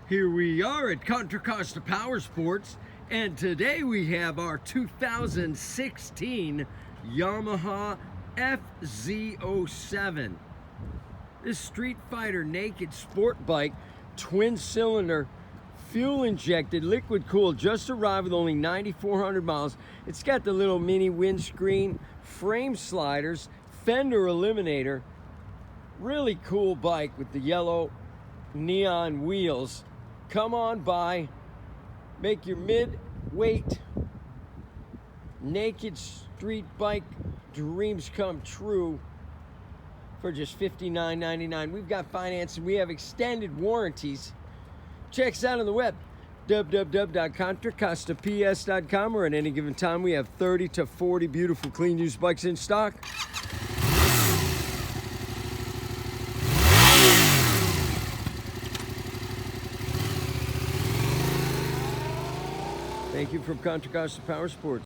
Here we are at Contra Costa Powersports, and today we have our 2016 Yamaha FZ-07. This street fighter naked sport bike, twin cylinder, fuel injected, liquid cooled, just arrived with only 9,400 miles. It's got the little mini windscreen, frame sliders, fender eliminator. Really cool bike with the yellow neon wheels. Come on by, make your mid-weight naked street bike dreams come true for just $59.99. We've got financing, we have extended warranties. Check us out on the web, www.contracostaps.com, or at any given time we have 30 to 40 beautiful clean used bikes in stock. Thank you from Contra Costa Powersports.